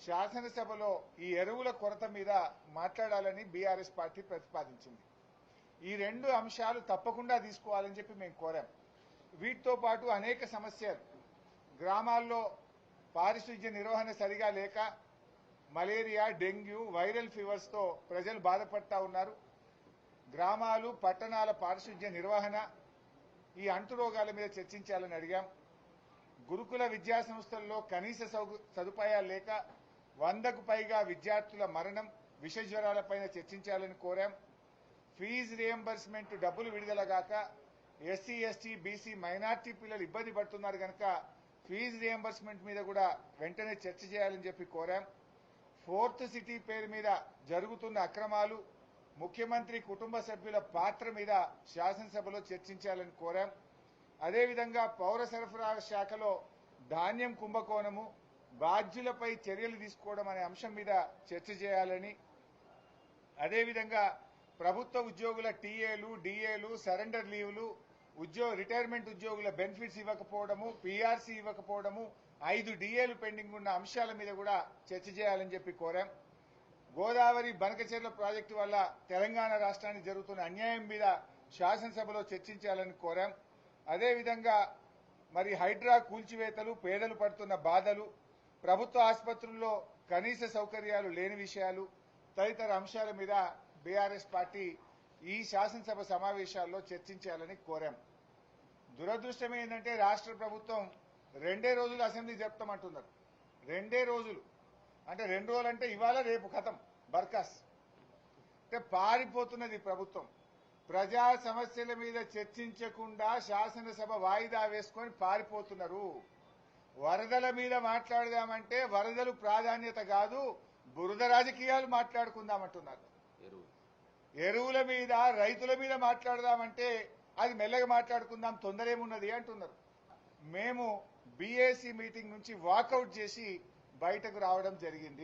శాసనసభలో ఈ ఎరువుల కొరత మీద మాట్లాడాలని బీఆర్ఎస్ పార్టీ ప్రతిపాదించింది. ఈ రెండు అంశాలు తప్పకుండా తీసుకోవాలని చెప్పి మేము కోరాం. వీటితో పాటు అనేక సమస్యలు, గ్రామాల్లో పారిశుధ్య నిర్వహణ సరిగా లేక మలేరియా, డెంగ్యూ, వైరల్ ఫీవర్స్తో ప్రజలు బాధపడతా ఉన్నారు. గ్రామాలు, పట్టణాల పారిశుధ్య నిర్వహణ, ఈ అంటు రోగాల మీద చర్చించాలని అడిగాం. గురుకుల విద్యా సంస్థల్లో కనీస సదుపాయాలు లేక 100కు పైగా విద్యార్థుల మరణం, విష జ్వరాలపైన చర్చించాలని కోరాం. ఫీజు రియంబర్స్మెంట్ డబ్బులు విడుదలగాక ఎస్సీ, ఎస్టీ, బీసీ, మైనార్టీ పిల్లలు ఇబ్బంది పడుతున్నారు కనుక ఫీజు రియంబర్స్మెంట్ మీద కూడా వెంటనే చర్చ చేయాలని చెప్పి కోరాం. 4th సిటీ పేరు మీద జరుగుతున్న అక్రమాలు, ముఖ్యమంత్రి కుటుంబ సభ్యుల పాత్ర మీద శాసనసభలో చర్చించాలని కోరాం. అదేవిధంగా పౌర సరఫరాల శాఖలో ధాన్యం కుంభకోణము, బాధ్యులపై చర్యలు తీసుకోవడం అనే అంశం మీద చర్చ చేయాలని, అదేవిధంగా ప్రభుత్వ ఉద్యోగుల టీఏలు, డిఏలు, సరెండర్ లీవ్లు, రిటైర్మెంట్ ఉద్యోగుల బెనిఫిట్స్ ఇవ్వకపోవడము, పీఆర్సీ ఇవ్వకపోవడము, 5 డిఏలు పెండింగ్ ఉన్న అంశాల మీద కూడా చర్చ చేయాలని చెప్పి కోరాం. గోదావరి బనకచెర్ల ప్రాజెక్టు వల్ల తెలంగాణ రాష్ట్రానికి జరుగుతున్న అన్యాయం మీద శాసనసభలో చర్చించాలని కోరాం. అదేవిధంగా మరి హైడ్రా కూల్చివేతలు, పేదలు పడుతున్న బాధలు, ప్రభుత్వ ఆసుపత్రుల్లో కనీస సౌకర్యాలు లేని విషయాలు తదితర అంశాల మీద బీఆర్ఎస్ పార్టీ ఈ శాసనసభ సమావేశాల్లో చర్చించాలని కోరాం. దురదృష్టం ఏంటంటే రాష్ట్ర ప్రభుత్వం 2 రోజులు అసెంబ్లీ జరుపుతామంటున్నారు. 2 రోజులు అంటే 2 రోజులు అంటే ఇవాళ రేపు ఖతం బర్కాస్. అంటే పారిపోతున్నది ప్రభుత్వం. ప్రజా సమస్యల మీద చర్చించకుండా శాసనసభ వాయిదా వేసుకొని పారిపోతున్నారు. వరదల మీద మాట్లాడదామంటే వరదలు ప్రాధాన్యత కాదు, బురద రాజకీయాలు మాట్లాడుకుందామంటున్నారు. ఎరువుల మీద, రైతుల మీద మాట్లాడదామంటే అది మెల్లగా మాట్లాడుకుందాం, తొందరేమున్నది అంటున్నారు. మేము బీఏసీ మీటింగ్ నుంచి వాకౌట్ చేసి బయటకు రావడం జరిగింది.